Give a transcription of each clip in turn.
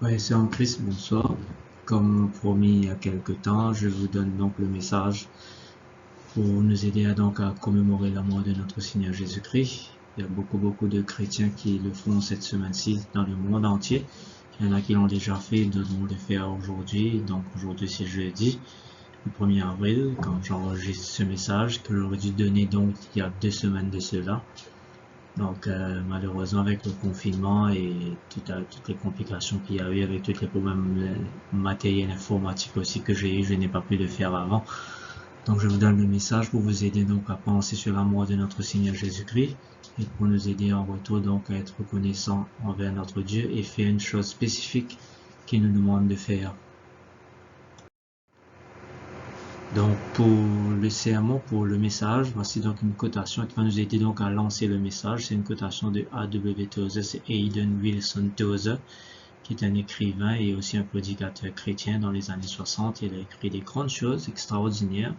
Ouais, c'est en Christ, bonsoir. Comme promis il y a quelque temps, je vous donne donc le message pour nous aider à commémorer la mort de notre Seigneur Jésus-Christ. Il y a beaucoup de chrétiens qui le font cette semaine-ci dans le monde entier. Il y en a qui l'ont déjà fait, d'autres vont le faire aujourd'hui. Donc aujourd'hui c'est jeudi, le 1er avril, quand j'enregistre ce message que j'aurais dû donner donc il y a 2 semaines de cela. Donc malheureusement avec le confinement et toutes les complications qu'il y a eu avec tous les problèmes matériels informatiques aussi que j'ai eu, je n'ai pas pu le faire avant. Donc je vous donne le message pour vous aider donc à penser sur la mort de notre Seigneur Jésus-Christ et pour nous aider en retour donc à être reconnaissants envers notre Dieu et faire une chose spécifique qu'il nous demande de faire. Donc pour le sermon, pour le message, voici donc une cotation qui va nous aider donc à lancer le message. C'est une cotation de A.W. Tozer, c'est Hayden Wilson Tozer, qui est un écrivain et aussi un prédicateur chrétien dans les années 60. Il a écrit des grandes choses extraordinaires.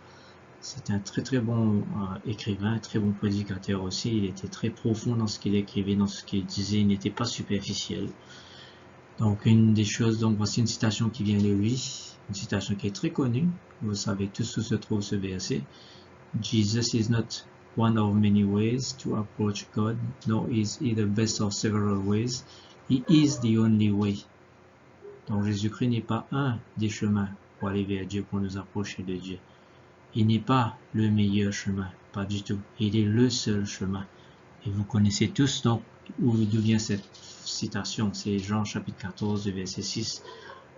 C'est un très bon écrivain, un très bon prédicateur aussi. Il était très profond dans ce qu'il écrivait, dans ce qu'il disait. Il n'était pas superficiel. Donc une des choses, donc voici une citation qui vient de lui, une citation qui est très connue. Vous savez tous où se trouve ce verset. Jesus is not one of many ways to approach God, nor is he the best of several ways. He is the only way. Donc Jésus-Christ n'est pas un des chemins pour aller vers Dieu, pour nous approcher de Dieu. Il n'est pas le meilleur chemin, pas du tout. Il est le seul chemin. Et vous connaissez tous donc d'où vient cette citation. C'est Jean chapitre 14, verset 6,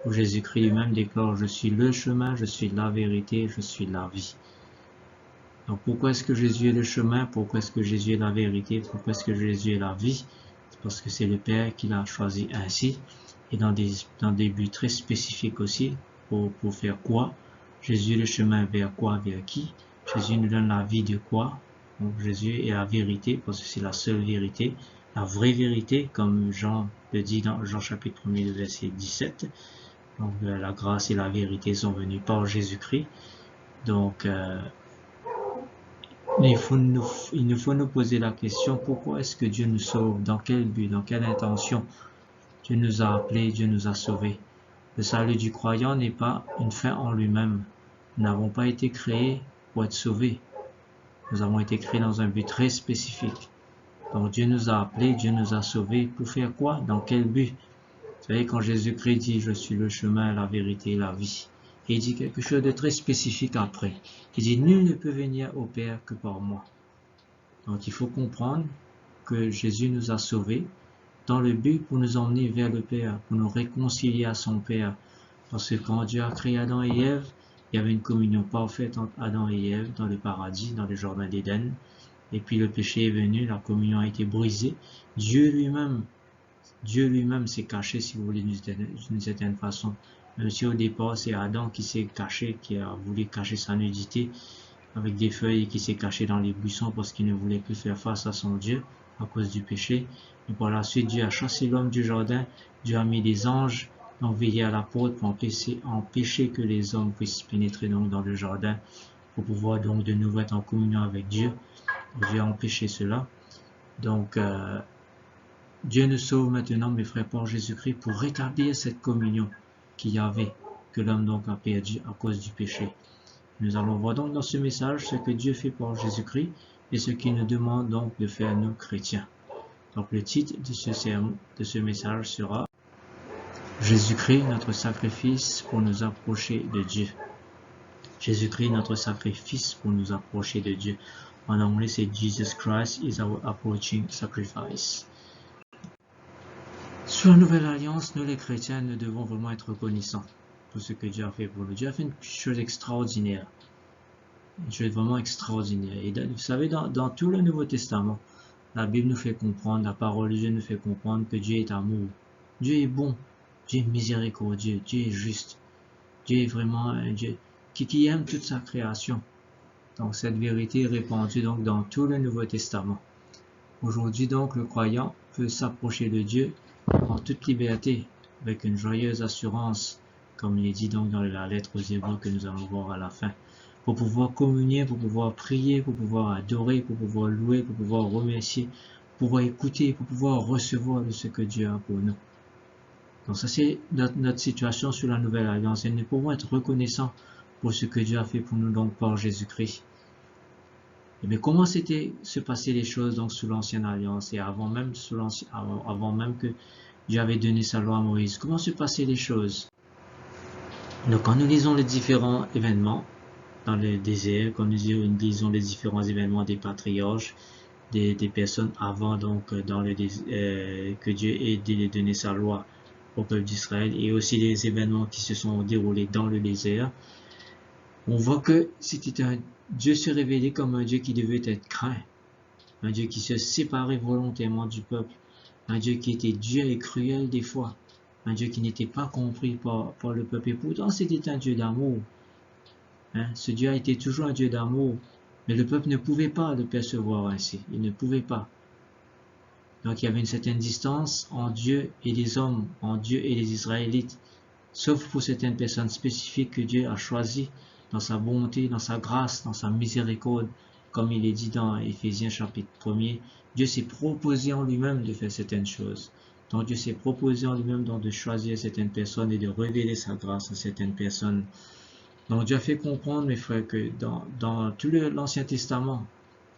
où Jésus-Christ lui-même déclare « Je suis le chemin, je suis la vérité, je suis la vie ». Donc pourquoi est-ce que Jésus est le chemin? Pourquoi est-ce que Jésus est la vérité? Pourquoi est-ce que Jésus est la vie? C'est parce que c'est le Père qui l'a choisi ainsi et dans des buts très spécifiques aussi. Pour faire quoi? Jésus est le chemin vers quoi? Vers qui? Jésus nous donne la vie de quoi? Donc Jésus est la vérité parce que c'est la seule vérité, la vraie vérité, comme Jean le dit dans Jean chapitre 1er, verset 17. Donc la grâce et la vérité sont venues par Jésus-Christ. Donc il nous faut nous poser la question, pourquoi est-ce que Dieu nous sauve? Dans quel but? Dans quelle intention? Dieu nous a appelés, Dieu nous a sauvés. Le salut du croyant n'est pas une fin en lui-même. Nous n'avons pas été créés pour être sauvés. Nous avons été créés dans un but très spécifique. Donc Dieu nous a appelés, Dieu nous a sauvés. Pour faire quoi? Dans quel but? Vous savez, quand Jésus-Christ dit « Je suis le chemin, la vérité et la vie », il dit quelque chose de très spécifique après. Il dit « Nul ne peut venir au Père que par moi ». Donc il faut comprendre que Jésus nous a sauvés dans le but pour nous emmener vers le Père, pour nous réconcilier à son Père. Parce que quand Dieu a créé Adam et Ève, il y avait une communion parfaite entre Adam et Ève dans le paradis, dans le jardin d'Éden. Et puis le péché est venu, la communion a été brisée. Dieu lui-même s'est caché, si vous voulez, d'une certaine façon. Même si au départ, c'est Adam qui s'est caché, qui a voulu cacher sa nudité avec des feuilles et qui s'est caché dans les buissons parce qu'il ne voulait plus faire face à son Dieu à cause du péché. Et par la suite, Dieu a chassé l'homme du jardin. Dieu a mis des anges qui ont veillé à la porte pour empêcher que les hommes puissent pénétrer donc dans le jardin pour pouvoir donc de nouveau être en communion avec Dieu. Dieu a empêché cela. Donc, Dieu nous sauve maintenant, mes frères, par Jésus-Christ, pour rétablir cette communion qu'il y avait, que l'homme donc a perdu à cause du péché. Nous allons voir donc dans ce message ce que Dieu fait par Jésus-Christ et ce qu'il nous demande donc de faire nous chrétiens. Donc le titre de ce message sera Jésus-Christ, notre sacrifice pour nous approcher de Dieu. Jésus-Christ, notre sacrifice pour nous approcher de Dieu. En anglais, c'est Jesus Christ is our approaching sacrifice. Sur la Nouvelle Alliance, nous les chrétiens, nous devons vraiment être reconnaissants pour ce que Dieu a fait pour nous. Dieu a fait une chose extraordinaire. Une chose vraiment extraordinaire. Et vous savez, dans tout le Nouveau Testament, la Bible nous fait comprendre, la parole de Dieu nous fait comprendre que Dieu est amour. Dieu est bon. Dieu est miséricordieux. Dieu est juste. Dieu est vraiment un Dieu qui aime toute sa création. Donc cette vérité est répandue donc dans tout le Nouveau Testament. Aujourd'hui donc, le croyant peut s'approcher de Dieu en toute liberté, avec une joyeuse assurance, comme il est dit donc dans la lettre aux Hébreux que nous allons voir à la fin, pour pouvoir communier, pour pouvoir prier, pour pouvoir adorer, pour pouvoir louer, pour pouvoir remercier, pour pouvoir écouter, pour pouvoir recevoir de ce que Dieu a pour nous. Donc ça c'est notre situation sur la nouvelle alliance et nous pouvons être reconnaissants pour ce que Dieu a fait pour nous donc par Jésus-Christ. Et bien comment se passaient les choses donc sous l'ancienne alliance et avant même que Dieu avait donné sa loi à Moïse? Comment se passaient les choses? Donc quand nous lisons les différents événements dans le désert, quand nous lisons les différents événements des patriarches, des personnes avant donc dans le que Dieu ait donné sa loi au peuple d'Israël et aussi les événements qui se sont déroulés dans le désert, on voit que c'était un Dieu se révélait comme un Dieu qui devait être craint, un Dieu qui se séparait volontairement du peuple, un Dieu qui était dur et cruel des fois, un Dieu qui n'était pas compris par le peuple. Et pourtant, c'était un Dieu d'amour. Ce Dieu a été toujours un Dieu d'amour, mais le peuple ne pouvait pas le percevoir ainsi. Il ne pouvait pas. Donc il y avait une certaine distance en Dieu et les hommes, en Dieu et les Israélites, sauf pour certaines personnes spécifiques que Dieu a choisies dans sa bonté, dans sa grâce, dans sa miséricorde, comme il est dit dans Éphésiens chapitre 1er. Dieu s'est proposé en lui-même de faire certaines choses. Donc Dieu s'est proposé en lui-même de choisir certaines personnes et de révéler sa grâce à certaines personnes. Donc Dieu a fait comprendre, mes frères, que dans tout l'Ancien Testament,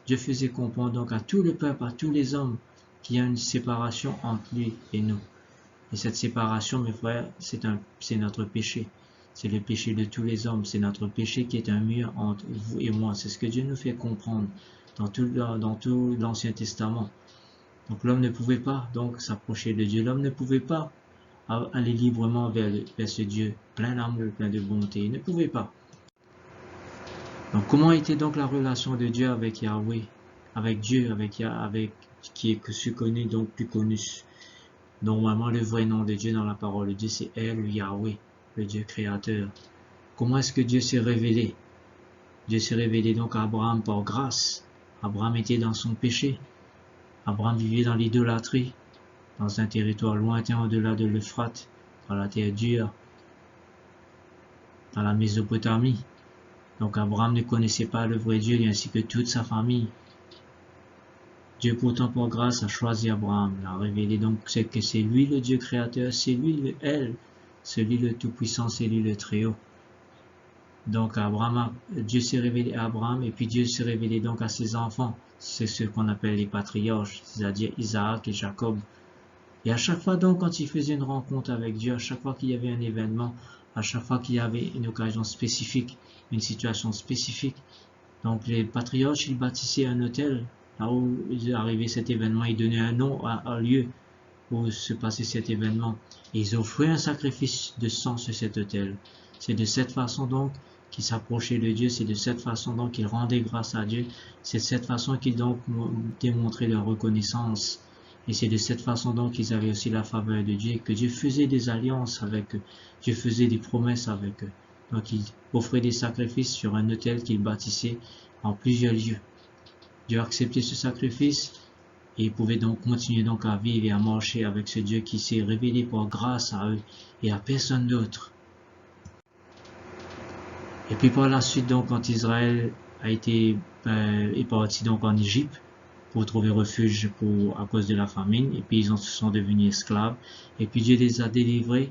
Dieu faisait comprendre donc à tout le peuple, à tous les hommes, qu'il y a une séparation entre lui et nous. Et cette séparation, mes frères, c'est notre péché. C'est le péché de tous les hommes. C'est notre péché qui est un mur entre vous et moi. C'est ce que Dieu nous fait comprendre dans tout l'Ancien Testament. Donc l'homme ne pouvait pas donc s'approcher de Dieu. L'homme ne pouvait pas aller librement vers ce Dieu, plein d'amour, plein de bonté. Il ne pouvait pas. Donc comment était donc la relation de Dieu avec Yahweh, avec Dieu, avec qui est connu, donc plus connu. Normalement, le vrai nom de Dieu dans la parole de Dieu, c'est El ou Yahweh, le Dieu créateur. Comment est-ce que Dieu s'est révélé? Dieu s'est révélé donc à Abraham par grâce. Abraham était dans son péché. Abraham vivait dans l'idolâtrie, dans un territoire lointain au-delà de l'Euphrate, dans la terre dure, dans la Mésopotamie. Donc Abraham ne connaissait pas le vrai Dieu, ainsi que toute sa famille. Dieu pourtant par grâce a choisi Abraham, il a révélé donc que c'est lui le Dieu créateur, c'est lui le El, c'est lui le Tout-Puissant, c'est lui le Très-Haut. Donc Dieu s'est révélé à Abraham et puis Dieu s'est révélé donc à ses enfants, c'est ce qu'on appelle les patriarches, c'est-à-dire Isaac et Jacob. Et à chaque fois donc quand il faisait une rencontre avec Dieu, à chaque fois qu'il y avait un événement, à chaque fois qu'il y avait une occasion spécifique, une situation spécifique, donc les patriarches ils bâtissaient un autel. Là où il est arrivé cet événement, ils donnaient un nom à lieu où se passait cet événement. Et ils offraient un sacrifice de sang sur cet autel. C'est de cette façon donc qu'ils s'approchaient de Dieu, c'est de cette façon donc qu'ils rendaient grâce à Dieu, c'est de cette façon qu'ils donc démontraient leur reconnaissance. Et c'est de cette façon donc qu'ils avaient aussi la faveur de Dieu, que Dieu faisait des alliances avec eux, Dieu faisait des promesses avec eux. Donc il offrait des sacrifices sur un autel qu'il bâtissait en plusieurs lieux. Dieu a accepté ce sacrifice et ils pouvaient donc continuer donc à vivre et à marcher avec ce Dieu qui s'est révélé par grâce à eux et à personne d'autre. Et puis par la suite donc quand Israël est parti donc en Égypte pour trouver refuge à cause de la famine et puis ils se sont devenus esclaves et puis Dieu les a délivrés.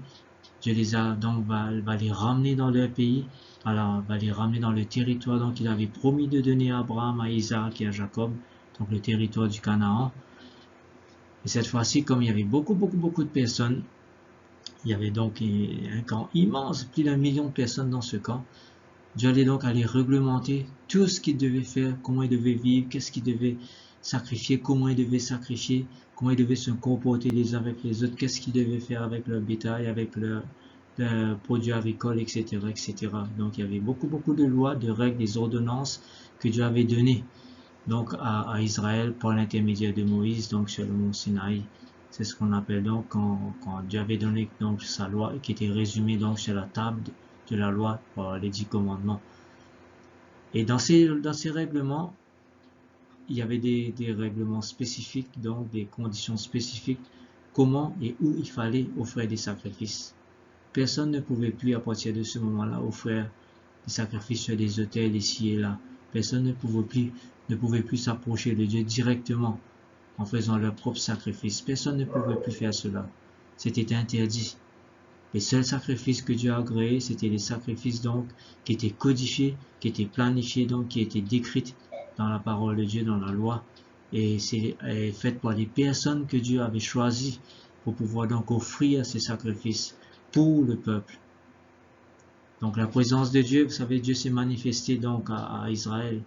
Dieu les a donc va les ramener dans leur pays, va les ramener dans le territoire donc il avait promis de donner à Abraham, à Isaac et à Jacob, donc le territoire du Canaan. Et cette fois-ci, comme il y avait beaucoup de personnes, il y avait donc un camp immense, plus d'1 million de personnes dans ce camp. Dieu allait donc aller réglementer tout ce qu'il devait faire, comment il devait vivre, qu'est-ce qu'il devait sacrifier, comment il devait sacrifier, comment ils devaient se comporter les uns avec les autres, qu'est-ce qu'ils devaient faire avec leur bétail, avec leurs produits agricoles, etc., etc. Donc il y avait beaucoup de lois, de règles, des ordonnances que Dieu avait données donc à Israël par l'intermédiaire de Moïse, donc sur le mont Sinaï. C'est ce qu'on appelle donc quand Dieu avait donné donc sa loi qui était résumée donc sur la table de la loi par les 10 commandements. Et dans ces règlements, il y avait des règlements spécifiques, donc des conditions spécifiques, comment et où il fallait offrir des sacrifices. Personne ne pouvait plus à partir de ce moment-là offrir des sacrifices sur des autels ici et là. Personne ne pouvait plus s'approcher de Dieu directement en faisant leur propre sacrifice. Personne ne pouvait plus faire cela. C'était interdit. Les seuls sacrifices que Dieu a agréés, c'était les sacrifices donc qui étaient codifiés, qui étaient planifiés, donc qui étaient décrits dans la parole de Dieu, dans la loi. Et c'est fait par les personnes que Dieu avait choisies pour pouvoir donc offrir ces sacrifices pour le peuple. Donc la présence de Dieu, vous savez, Dieu s'est manifesté donc à Israël.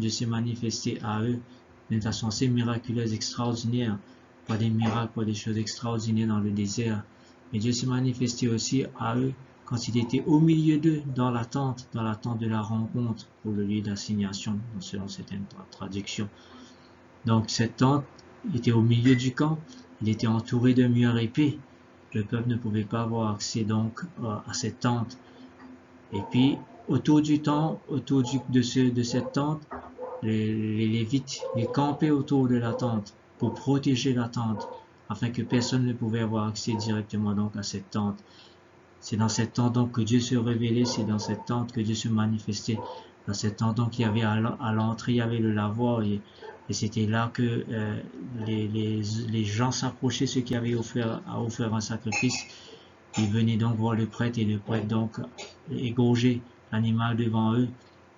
Dieu s'est manifesté à eux d'une façon assez miraculeuse, extraordinaire, pas des miracles, pas des choses extraordinaires dans le désert. Mais Dieu s'est manifesté aussi à eux quand il était au milieu d'eux, dans la tente de la rencontre pour le lieu d'assignation, selon certaines traductions. Donc cette tente était au milieu du camp, il était entouré de murs épais. Le peuple ne pouvait pas avoir accès donc à cette tente. Et puis autour de cette tente, les Lévites, ils campaient autour de la tente pour protéger la tente, afin que personne ne pouvait avoir accès directement donc à cette tente. C'est dans cette tente donc que Dieu se révélait, c'est dans cette tente que Dieu se manifestait. Dans cette tente donc il y avait à l'entrée, il y avait le lavoir et c'était là que les gens s'approchaient, ceux qui avaient offert un sacrifice. Ils venaient donc voir le prêtre et le prêtre donc égorgeait l'animal devant eux,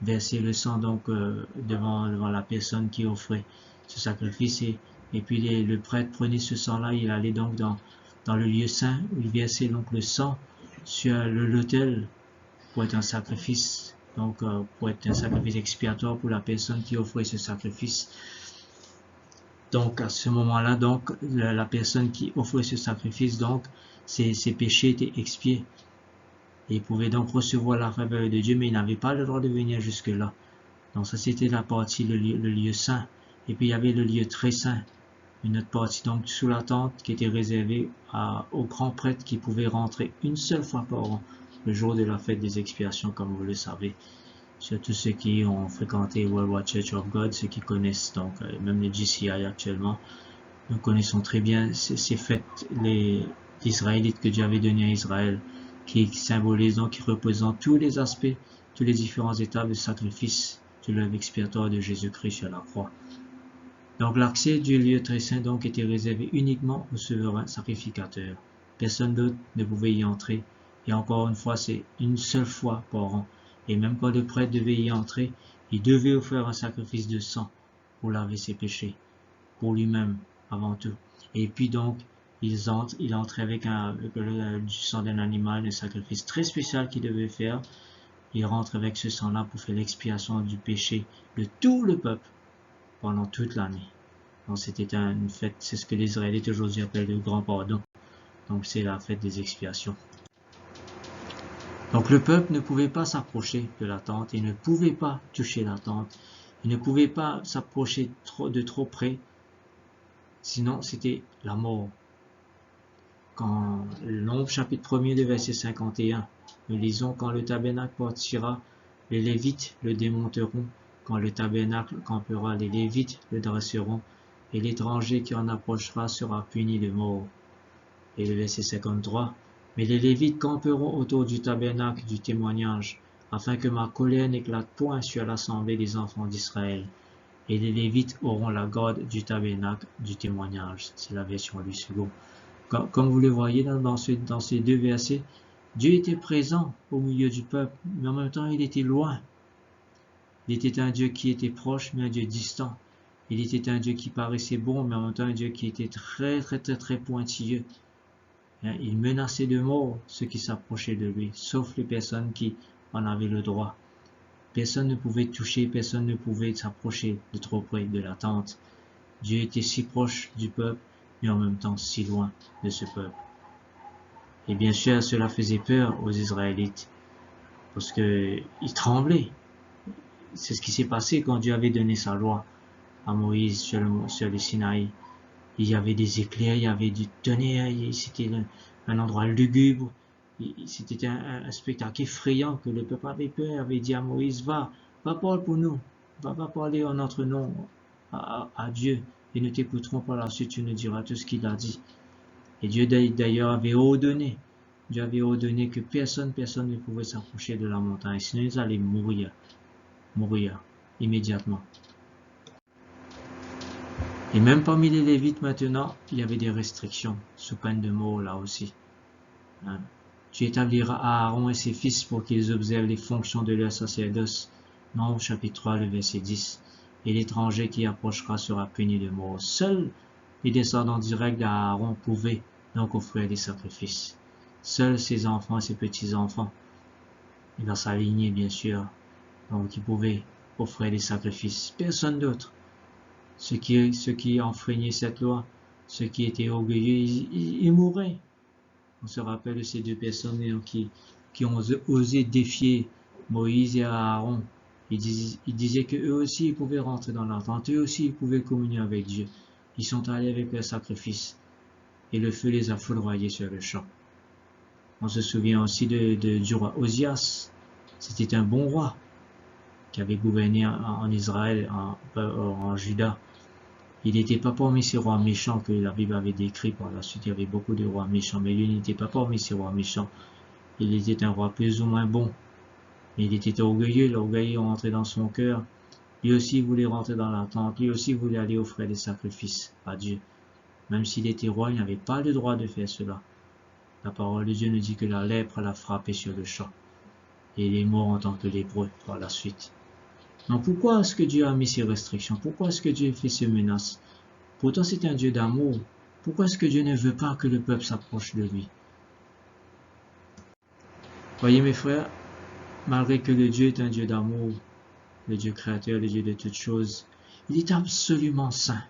verser le sang donc devant la personne qui offrait ce sacrifice et puis le prêtre prenait ce sang-là, il allait donc dans le lieu saint où il versait donc le sang sur l'autel pour être un sacrifice, donc pour être un sacrifice expiatoire pour la personne qui offrait ce sacrifice. Donc à ce moment-là, donc la personne qui offrait ce sacrifice, donc ses péchés étaient expiés. Et il pouvait donc recevoir la faveur de Dieu, mais il n'avait pas le droit de venir jusque-là. Donc ça c'était la partie, le lieu saint. Et puis il y avait le lieu très saint, une autre partie donc sous la tente qui était réservée aux grands prêtres qui pouvaient rentrer une seule fois par an, le jour de la fête des expiations, comme vous le savez. Surtout ceux qui ont fréquenté Worldwide Church of God, ceux qui connaissent donc même les GCI actuellement, nous connaissons très bien ces fêtes, les Israélites que Dieu avait donné à Israël, qui symbolisent donc, qui représentent tous les aspects, tous les différents étapes de sacrifice de l'œuvre expiatoire de Jésus-Christ sur la croix. Donc l'accès du lieu très saint donc était réservé uniquement au souverain sacrificateur. Personne d'autre ne pouvait y entrer. Et encore une fois, c'est une seule fois par an. Et même quand le prêtre devait y entrer, il devait offrir un sacrifice de sang pour laver ses péchés, pour lui-même avant tout. Et puis donc, il entrait avec du sang d'un animal, un sacrifice très spécial qu'il devait faire. Il rentre avec ce sang-là pour faire l'expiation du péché de tout le peuple pendant toute l'année. Donc c'était une fête, c'est ce que les Israélites aujourd'hui appellent le grand pardon. Donc c'est la fête des expiations. Donc le peuple ne pouvait pas s'approcher de la tente, il ne pouvait pas toucher la tente, il ne pouvait pas s'approcher de trop près, sinon c'était la mort. Quand le Nombre chapitre 1er de verset 51, nous lisons: quand le tabernacle partira, les Lévites le démonteront, quand le tabernacle campera, les Lévites le dresseront, et l'étranger qui en approchera sera puni de mort. Et le verset 53, mais les Lévites camperont autour du tabernacle du témoignage, afin que ma colère n'éclate point sur l'assemblée des enfants d'Israël. Et les Lévites auront la garde du tabernacle du témoignage. C'est la version du second. Comme vous le voyez dans ces deux versets, Dieu était présent au milieu du peuple, mais en même temps il était loin. Il était un Dieu qui était proche, mais un Dieu distant. Il était un Dieu qui paraissait bon, mais en même temps un Dieu qui était très pointilleux. Il menaçait de mort ceux qui s'approchaient de lui, sauf les personnes qui en avaient le droit. Personne ne pouvait toucher, personne ne pouvait s'approcher de trop près de la tente. Dieu était si proche du peuple, mais en même temps si loin de ce peuple. Et bien sûr, cela faisait peur aux Israélites, parce qu'ils tremblaient. C'est ce qui s'est passé quand Dieu avait donné sa loi à Moïse sur le Sinaï. Il y avait des éclairs, il y avait du tonnerre, c'était un endroit lugubre, c'était un spectacle effrayant que le peuple avait peur, avait dit à Moïse: va parler pour nous, va parler en notre nom à Dieu, et nous t'écouterons par la suite, tu nous diras tout ce qu'il a dit. Et Dieu d'ailleurs avait ordonné que personne ne pouvait s'approcher de la montagne, sinon ils allaient mourir immédiatement. Et même parmi les Lévites maintenant, il y avait des restrictions, sous peine de mort là aussi. Tu établiras Aaron et ses fils pour qu'ils observent les fonctions de leur sacerdoce. Nombre chapitre 3, le verset 10. Et l'étranger qui approchera sera puni de mort. Seuls les descendants directs d'Aaron pouvaient donc offrir des sacrifices. Seuls ses enfants et ses petits-enfants, et dans sa lignée bien sûr, donc ils pouvaient offrir des sacrifices. Personne d'autre. Ceux qui enfreignaient cette loi, ceux qui étaient orgueilleux, ils mourraient. On se rappelle de ces deux personnes qui ont osé défier Moïse et Aaron. Ils disaient qu'eux aussi ils pouvaient rentrer dans la tente, eux aussi ils pouvaient communier avec Dieu. Ils sont allés avec leur sacrifice et le feu les a foudroyés sur le champ. On se souvient aussi du roi Osias. C'était un bon roi qui avait gouverné en Israël, en Juda. Il n'était pas parmi ces rois méchants que la Bible avait décrit par la suite. Il y avait beaucoup de rois méchants, mais lui n'était pas parmi ces rois méchants. Il était un roi plus ou moins bon. Mais il était orgueilleux, l'orgueil est rentré dans son cœur. Lui aussi voulait rentrer dans la tente, lui aussi voulait aller offrir des sacrifices à Dieu. Même s'il était roi, il n'avait pas le droit de faire cela. La parole de Dieu nous dit que la lèpre l'a frappé sur le champ. Et il est mort en tant que lépreux par la suite. Donc pourquoi est-ce que Dieu a mis ces restrictions? Pourquoi est-ce que Dieu fait ces menaces? Pourtant c'est un Dieu d'amour. Pourquoi est-ce que Dieu ne veut pas que le peuple s'approche de lui? Voyez mes frères, malgré que le Dieu est un Dieu d'amour, le Dieu créateur, le Dieu de toutes choses, il est absolument saint.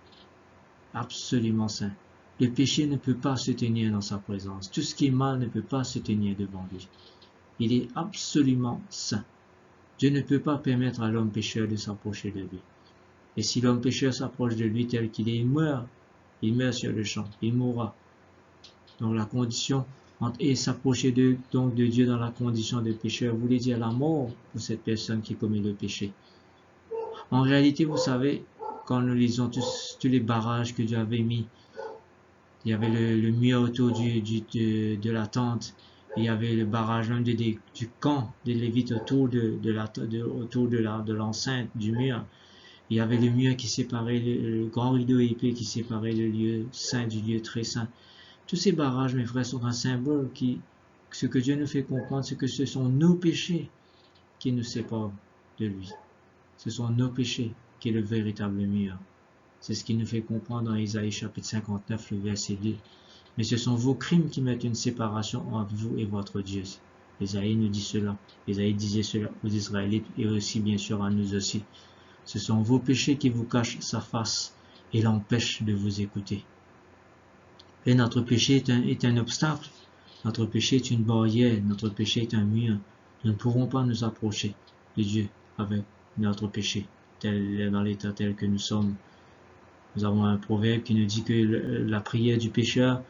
Absolument saint. Le péché ne peut pas se tenir dans sa présence. Tout ce qui est mal ne peut pas se tenir devant lui. Il est absolument saint. Dieu ne peut pas permettre à l'homme pécheur de s'approcher de lui. Et si l'homme pécheur s'approche de lui tel qu'il est, il meurt sur le champ, il mourra. Donc la condition, et s'approcher de Dieu dans la condition de pécheur, voulait dire la mort pour cette personne qui commet le péché. En réalité, vous savez, quand nous lisons tous les barrages que Dieu avait mis, il y avait le mur autour de la tente, il y avait le barrage même du camp des Lévites autour de l'enceinte du mur. Il y avait le mur qui séparait, le grand rideau épais qui séparait le lieu saint du lieu très saint. Tous ces barrages, mes frères, sont un symbole ce que Dieu nous fait comprendre, c'est que ce sont nos péchés qui nous séparent de lui. Ce sont nos péchés qui est le véritable mur. C'est ce qu'il nous fait comprendre dans Isaïe chapitre 59, le verset 2. Mais ce sont vos crimes qui mettent une séparation entre vous et votre Dieu. Isaïe nous dit cela. Isaïe disait cela aux Israélites et aussi bien sûr à nous aussi. Ce sont vos péchés qui vous cachent sa face et l'empêchent de vous écouter. Et notre péché est un obstacle. Notre péché est une barrière. Notre péché est un mur. Nous ne pourrons pas nous approcher de Dieu avec notre péché, dans l'état tel que nous sommes. Nous avons un proverbe qui nous dit que la prière du pécheur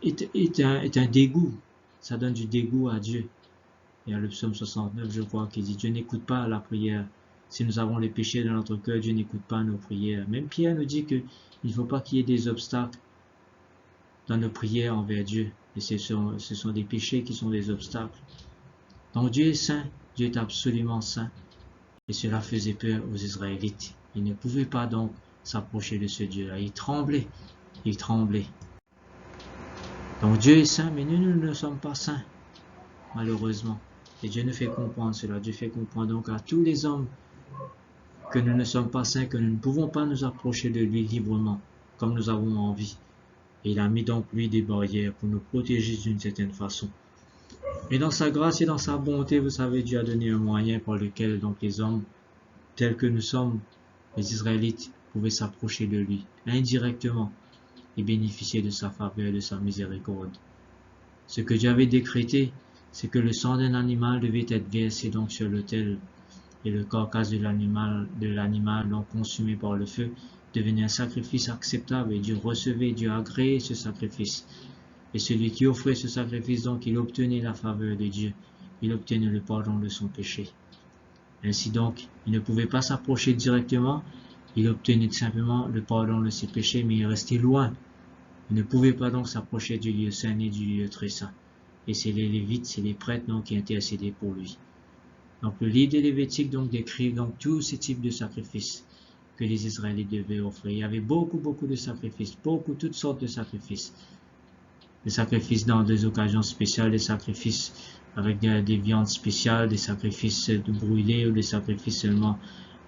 est un dégoût. Ça donne du dégoût à Dieu. Il y a le psaume 69, je crois, qui dit Dieu n'écoute pas la prière. Si nous avons les péchés dans notre cœur, Dieu n'écoute pas nos prières. Même Pierre nous dit qu'il ne faut pas qu'il y ait des obstacles dans nos prières envers Dieu. Et ce sont des péchés qui sont des obstacles. Donc Dieu est saint, Dieu est absolument saint. Et cela faisait peur aux Israélites. Ils ne pouvaient pas donc s'approcher de ce Dieu-là. Ils tremblaient. Donc Dieu est saint, mais nous ne sommes pas saints, malheureusement. Et Dieu nous fait comprendre cela. Dieu fait comprendre donc à tous les hommes que nous ne sommes pas saints, que nous ne pouvons pas nous approcher de lui librement, comme nous avons envie. Et il a mis donc lui des barrières pour nous protéger d'une certaine façon. Et dans sa grâce et dans sa bonté, vous savez, Dieu a donné un moyen par lequel donc les hommes, tels que nous sommes, les Israélites, pouvaient s'approcher de lui, indirectement, et bénéficier de sa faveur et de sa miséricorde. Ce que Dieu avait décrété, c'est que le sang d'un animal devait être versé donc sur l'autel, et le carcasse de l'animal donc consumé par le feu devenait un sacrifice acceptable, et Dieu agréait ce sacrifice. Et celui qui offrait ce sacrifice, donc, il obtenait la faveur de Dieu, il obtenait le pardon de son péché. Ainsi donc, il ne pouvait pas s'approcher directement, il obtenait simplement le pardon de ses péchés, mais il restait loin. Il ne pouvait pas donc s'approcher du lieu saint ni du lieu très saint. Et c'est les Lévites, c'est les prêtres donc, qui intercédaient pour lui. Donc le livre des Lévitique donc décrit donc tous ces types de sacrifices que les Israélites devaient offrir. Il y avait beaucoup de sacrifices, toutes sortes de sacrifices. des sacrifices dans des occasions spéciales, des sacrifices avec des viandes spéciales, des sacrifices de brûlés ou des sacrifices seulement.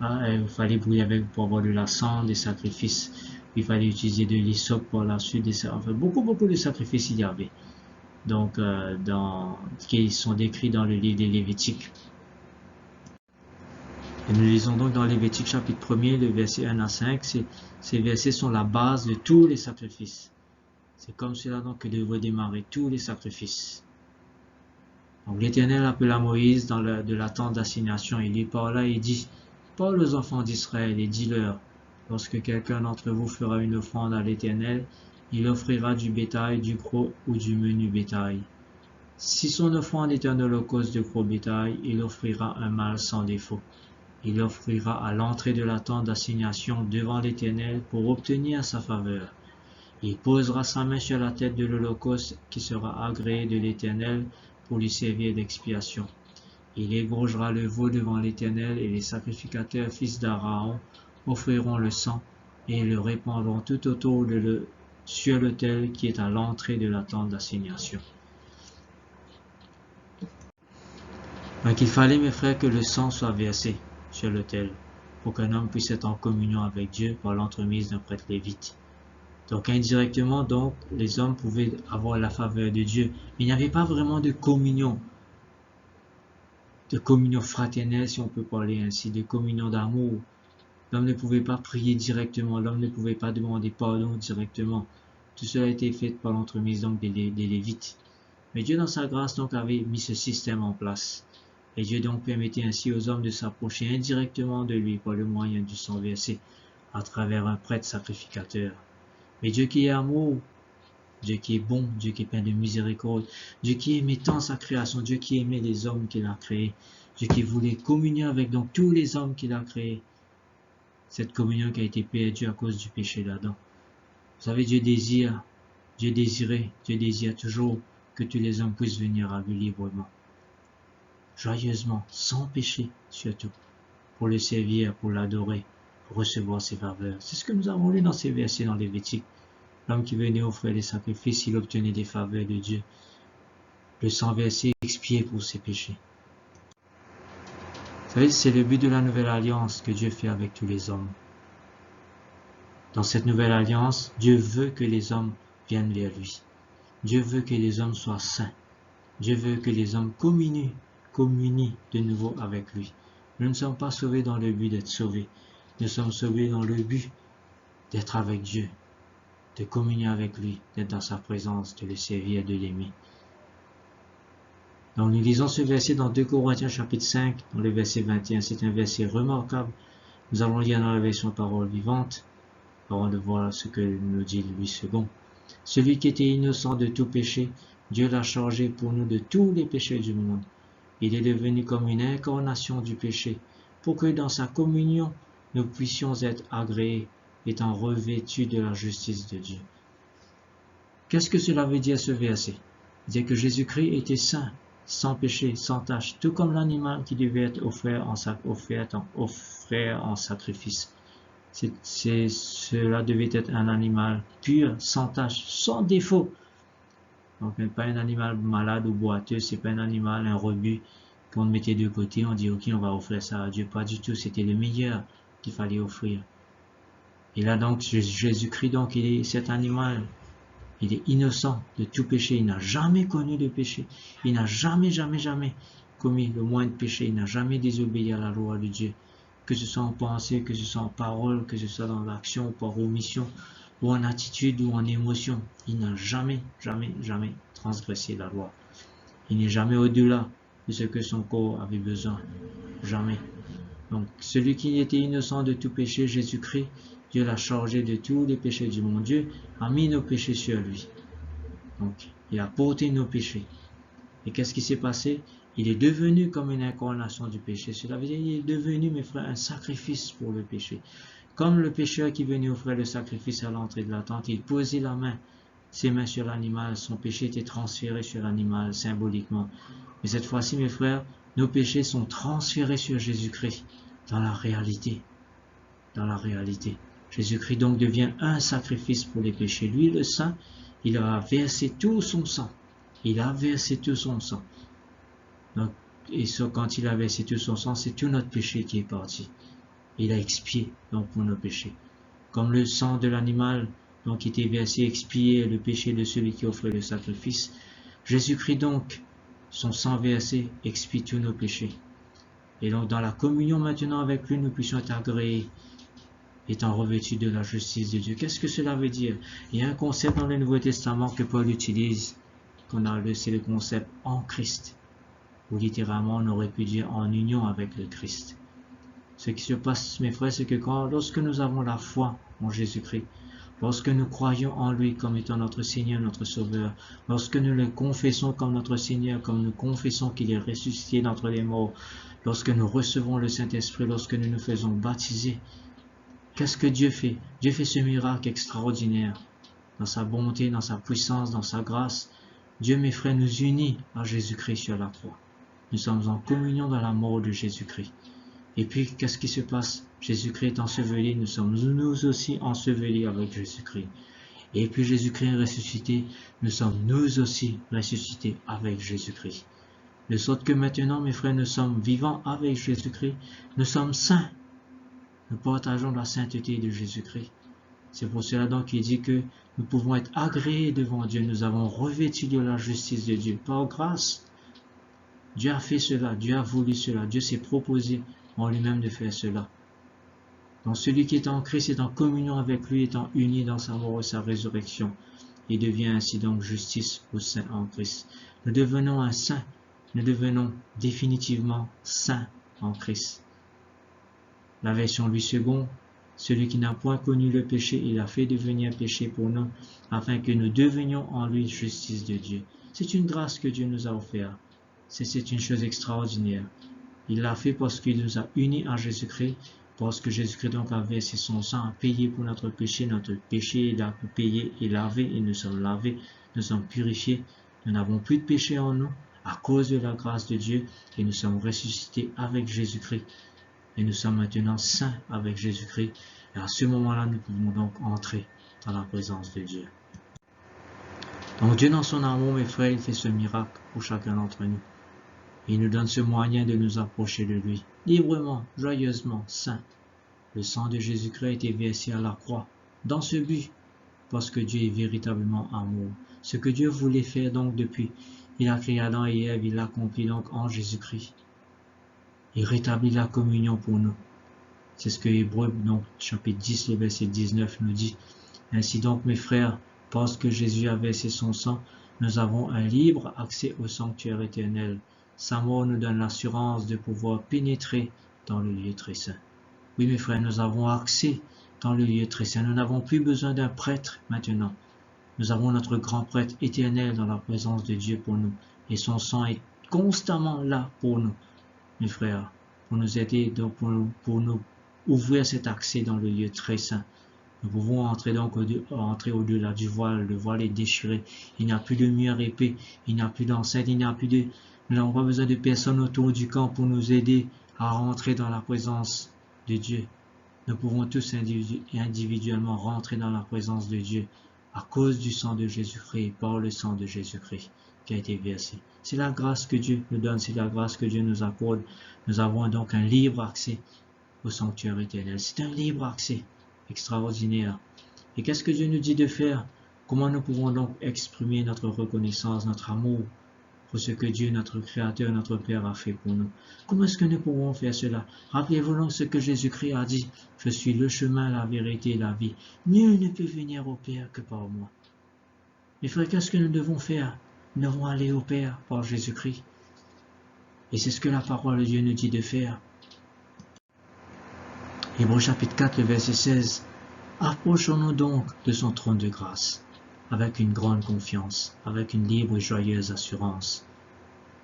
Il fallait brûler avec pour avoir de la cendre, des sacrifices. Il fallait utiliser de l'hysope pour la suite. Enfin, beaucoup de sacrifices il y avait. Donc, qui sont décrits dans le livre des Lévitiques. Et nous lisons donc dans Lévitique chapitre 1er, le verset 1 à 5. Ces versets sont la base de tous les sacrifices. C'est comme cela donc que devraient démarrer tous les sacrifices. Donc l'Éternel appela Moïse de la tente d'assignation. Il lui parla et dit, parle aux enfants d'Israël et dis-leur, lorsque quelqu'un d'entre vous fera une offrande à l'Éternel, il offrira du bétail, du gros ou du menu bétail. Si son offrande est un holocauste de gros bétail, il offrira un mâle sans défaut. Il l'offrira à l'entrée de la tente d'assignation devant l'Éternel pour obtenir sa faveur. Il posera sa main sur la tête de l'holocauste qui sera agréé de l'Éternel pour lui servir d'expiation. Il égorgera le veau devant l'Éternel et les sacrificateurs fils d'Aaron offriront le sang et le répandront tout autour sur l'autel qui est à l'entrée de la tente d'assignation. Donc il fallait, mes frères, que le sang soit versé sur l'autel pour qu'un homme puisse être en communion avec Dieu par l'entremise d'un prêtre lévite. Donc indirectement, donc, les hommes pouvaient avoir la faveur de Dieu. Mais il n'y avait pas vraiment de communion fraternelle, si on peut parler ainsi, de communion d'amour. L'homme ne pouvait pas prier directement, l'homme ne pouvait pas demander pardon directement. Tout cela a été fait par l'entremise donc des Lévites. Mais Dieu dans sa grâce donc avait mis ce système en place. Et Dieu donc permettait ainsi aux hommes de s'approcher indirectement de lui par le moyen du sang versé à travers un prêtre sacrificateur. Mais Dieu qui est amour, Dieu qui est bon, Dieu qui est plein de miséricorde, Dieu qui aimait tant sa création, Dieu qui aimait les hommes qu'il a créés, Dieu qui voulait communier avec donc tous les hommes qu'il a créés. Cette communion qui a été perdue à cause du péché d'Adam. Vous savez, Dieu désire toujours que tous les hommes puissent venir à lui librement, joyeusement, sans péché surtout, pour le servir, pour l'adorer, pour recevoir ses faveurs. C'est ce que nous avons lu dans ces versets dans Lévitique. L'homme qui venait offrir les sacrifices, il obtenait des faveurs de Dieu. Le sang versé expiait pour ses péchés. Vous savez, c'est le but de la nouvelle alliance que Dieu fait avec tous les hommes. Dans cette nouvelle alliance, Dieu veut que les hommes viennent vers lui. Dieu veut que les hommes soient saints. Dieu veut que les hommes communient de nouveau avec lui. Nous ne sommes pas sauvés dans le but d'être sauvés. Nous sommes sauvés dans le but d'être avec Dieu, de communier avec lui, d'être dans sa présence, de le servir, de l'aimer. Donc nous lisons ce verset dans 2 Corinthiens chapitre 5, dans le verset 21. C'est un verset remarquable. Nous allons lire dans la version parole vivante, avant de voir ce que nous dit Louis II. Celui qui était innocent de tout péché, Dieu l'a chargé pour nous de tous les péchés du monde. Il est devenu comme une incarnation du péché, pour que dans sa communion, nous puissions être agréés, étant revêtus de la justice de Dieu. Qu'est-ce que cela veut dire ce verset? Dire que Jésus-Christ était saint, sans péché, sans tache, tout comme l'animal qui devait être offert en sacrifice. Cela devait être un animal pur, sans tache, sans défaut. Donc, pas un animal malade ou boiteux, c'est pas un animal, un rebut qu'on mettait de côté, on dit ok, on va offrir ça à Dieu. Pas du tout, c'était le meilleur qu'il fallait offrir. Et là donc, Jésus-Christ, donc, cet animal, il est innocent de tout péché, il n'a jamais connu de péché, il n'a jamais commis le moindre péché, il n'a jamais désobéi à la loi de Dieu, que ce soit en pensée, que ce soit en parole, que ce soit dans l'action, par omission, ou en attitude, ou en émotion. Il n'a jamais transgressé la loi. Il n'est jamais au-delà de ce que son corps avait besoin. Jamais. Donc, celui qui était innocent de tout péché, Jésus-Christ, Dieu l'a chargé de tous les péchés du monde. Dieu a mis nos péchés sur lui. Donc, il a porté nos péchés. Et qu'est-ce qui s'est passé? Il est devenu comme une incarnation du péché. Cela veut dire qu'il est devenu, mes frères, un sacrifice pour le péché. Comme le pécheur qui venait offrir le sacrifice à l'entrée de la tente, il posait ses mains sur l'animal, son péché était transféré sur l'animal symboliquement. Mais cette fois-ci, mes frères, nos péchés sont transférés sur Jésus-Christ dans la réalité. Dans la réalité. Jésus-Christ donc devient un sacrifice pour les péchés. Lui, le saint, il a versé tout son sang. Il a versé tout son sang. Donc, et ça, quand il a versé tout son sang, c'est tout notre péché qui est parti. Il a expié donc pour nos péchés. Comme le sang de l'animal donc était versé, expier le péché de celui qui offrait le sacrifice, Jésus-Christ donc, son sang versé, expie tous nos péchés. Et donc dans la communion maintenant avec lui, nous puissions être agréés, étant revêtus de la justice de Dieu. Qu'est-ce que cela veut dire? Il y a un concept dans le Nouveau Testament que Paul utilise, c'est le concept en Christ, ou littéralement on aurait pu dire en union avec le Christ. Ce qui se passe, mes frères, c'est que lorsque nous avons la foi en Jésus-Christ, lorsque nous croyons en lui comme étant notre Seigneur, notre Sauveur, lorsque nous le confessons comme notre Seigneur, comme nous confessons qu'il est ressuscité d'entre les morts, lorsque nous recevons le Saint-Esprit, lorsque nous nous faisons baptiser, qu'est-ce que Dieu fait? Dieu fait ce miracle extraordinaire. Dans sa bonté, dans sa puissance, dans sa grâce, Dieu, mes frères, nous unit à Jésus-Christ sur la croix. Nous sommes en communion dans la mort de Jésus-Christ. Et puis, qu'est-ce qui se passe? Jésus-Christ est enseveli, nous sommes nous aussi ensevelis avec Jésus-Christ. Et puis Jésus-Christ est ressuscité, nous sommes nous aussi ressuscités avec Jésus-Christ. De sorte que maintenant, mes frères, nous sommes vivants avec Jésus-Christ, nous sommes saints. Nous partageons la sainteté de Jésus-Christ. C'est pour cela donc qu'il dit que nous pouvons être agréés devant Dieu. Nous avons revêtu de la justice de Dieu. Par grâce, Dieu a fait cela, Dieu a voulu cela, Dieu s'est proposé en lui-même de faire cela. Donc celui qui est en Christ est en communion avec lui, étant uni dans sa mort et sa résurrection. Il devient ainsi donc justice au saint en Christ. Nous devenons un saint, nous devenons définitivement saints en Christ. La version 8 celui qui n'a point connu le péché, il a fait devenir péché pour nous, afin que nous devenions en lui justice de Dieu. C'est une grâce que Dieu nous a offerte. C'est une chose extraordinaire. Il l'a fait parce qu'il nous a unis à Jésus-Christ, parce que Jésus-Christ donc a versé son sang, a payé pour notre péché il a payé et lavé, et nous sommes lavés, nous sommes purifiés, nous n'avons plus de péché en nous, à cause de la grâce de Dieu, et nous sommes ressuscités avec Jésus-Christ, et nous sommes maintenant saints avec Jésus-Christ, et à ce moment-là, nous pouvons donc entrer dans la présence de Dieu. Donc Dieu dans son amour, mes frères, il fait ce miracle pour chacun d'entre nous. Il nous donne ce moyen de nous approcher de lui, librement, joyeusement, saint. Le sang de Jésus-Christ a été versé à la croix, dans ce but, parce que Dieu est véritablement amour. Ce que Dieu voulait faire donc depuis, il a créé Adam et Ève, il l'accomplit donc en Jésus-Christ. Il rétablit la communion pour nous. C'est ce que Hébreux, donc chapitre 10, le verset 19 nous dit. Ainsi donc, mes frères, parce que Jésus a versé son sang, nous avons un libre accès au sanctuaire éternel. Sa mort nous donne l'assurance de pouvoir pénétrer dans le lieu très saint. Oui, mes frères, nous avons accès dans le lieu très saint. Nous n'avons plus besoin d'un prêtre maintenant. Nous avons notre grand prêtre éternel dans la présence de Dieu pour nous. Et son sang est constamment là pour nous, mes frères, pour nous aider, donc pour nous ouvrir cet accès dans le lieu très saint. Nous pouvons entrer donc au-delà du voile. Le voile est déchiré. Il n'y a plus de mur épais. Il n'y a plus d'enceinte. Nous n'avons pas besoin de personne autour du camp pour nous aider à rentrer dans la présence de Dieu. Nous pouvons tous individuellement rentrer dans la présence de Dieu à cause du sang de Jésus-Christ, par le sang de Jésus-Christ qui a été versé. C'est la grâce que Dieu nous donne, c'est la grâce que Dieu nous accorde. Nous avons donc un libre accès au sanctuaire éternel. C'est un libre accès extraordinaire. Et qu'est-ce que Dieu nous dit de faire? Comment nous pouvons donc exprimer notre reconnaissance, notre amour pour ce que Dieu, notre Créateur, notre Père a fait pour nous? Comment est-ce que nous pouvons faire cela? Rappelez-vous donc ce que Jésus-Christ a dit. Je suis le chemin, la vérité et la vie. Nul ne peut venir au Père que par moi. Mes frères, qu'est-ce que nous devons faire? Nous devons aller au Père par Jésus-Christ. Et c'est ce que la parole de Dieu nous dit de faire. Hébreux chapitre 4, le verset 16. Approchons-nous donc de son trône de grâce, avec une grande confiance, avec une libre et joyeuse assurance.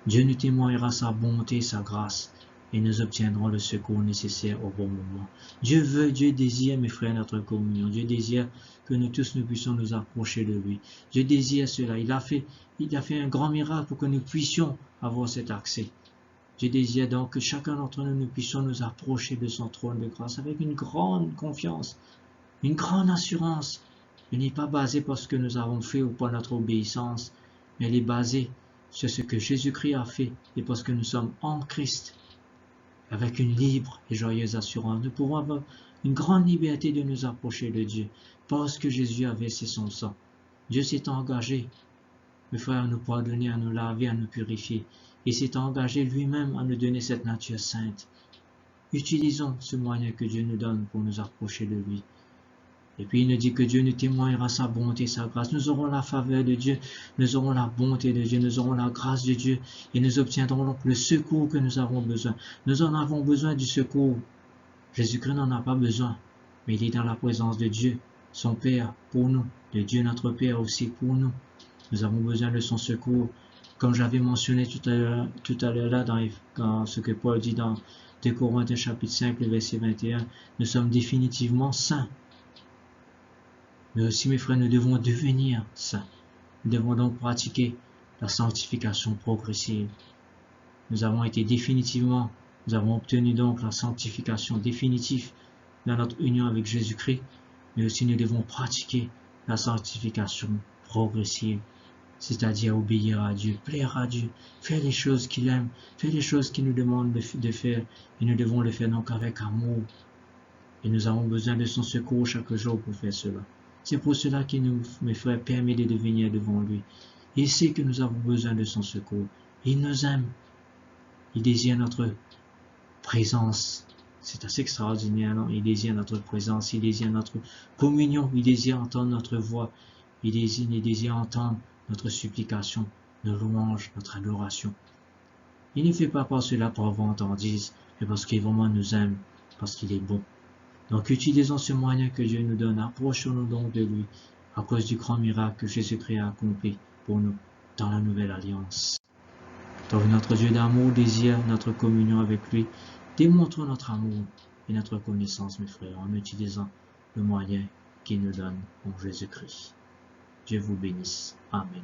Dieu nous témoignera sa bonté et sa grâce, et nous obtiendrons le secours nécessaire au bon moment. Dieu veut, Dieu désire, mes frères, notre communion. Dieu désire que nous tous nous puissions nous approcher de lui. Dieu désire cela. Il a fait un grand miracle pour que nous puissions avoir cet accès. Dieu désire donc que chacun d'entre nous, nous puissions nous approcher de son trône de grâce avec une grande confiance, une grande assurance. Elle n'est pas basée par ce que nous avons fait ou par notre obéissance, mais elle est basée sur ce que Jésus-Christ a fait et parce que nous sommes en Christ. Avec une libre et joyeuse assurance, nous pouvons avoir une grande liberté de nous approcher de Dieu parce que Jésus a versé son sang. Dieu s'est engagé, mes frères, à nous pardonner, à nous laver, à nous purifier. Il s'est engagé lui-même à nous donner cette nature sainte. Utilisons ce moyen que Dieu nous donne pour nous approcher de lui. Et puis il nous dit que Dieu nous témoignera sa bonté, sa grâce. Nous aurons la faveur de Dieu, nous aurons la bonté de Dieu, nous aurons la grâce de Dieu et nous obtiendrons donc le secours que nous avons besoin. Nous en avons besoin du secours. Jésus-Christ n'en a pas besoin, mais il est dans la présence de Dieu, son Père pour nous, de Dieu notre Père aussi pour nous. Nous avons besoin de son secours. Comme j'avais mentionné tout à l'heure là dans ce que Paul dit dans 2 Corinthiens chapitre 5, le verset 21, nous sommes définitivement saints. Mais aussi, mes frères, nous devons devenir saints. Nous devons donc pratiquer la sanctification progressive. Nous avons obtenu donc la sanctification définitive dans notre union avec Jésus-Christ, mais aussi nous devons pratiquer la sanctification progressive, c'est-à-dire obéir à Dieu, plaire à Dieu, faire les choses qu'il aime, faire les choses qu'il nous demande de faire, et nous devons le faire donc avec amour. Et nous avons besoin de son secours chaque jour pour faire cela. C'est pour cela qu'il nous, mes frères, permet de venir devant lui. Il sait que nous avons besoin de son secours. Il nous aime. Il désire notre présence. C'est assez extraordinaire, non? Il désire notre présence, il désire notre communion, il désire entendre notre voix, il désire entendre notre supplication, nos louanges, notre adoration. Il ne fait pas par cela pour vantardise, mais parce qu'il vraiment nous aime, parce qu'il est bon. Donc utilisons ce moyen que Dieu nous donne, approchons-nous donc de lui, à cause du grand miracle que Jésus-Christ a accompli pour nous dans la nouvelle alliance. Donc notre Dieu d'amour désire notre communion avec lui. Démontrons notre amour et notre connaissance, mes frères, en utilisant le moyen qu'il nous donne en Jésus-Christ. Dieu vous bénisse. Amen.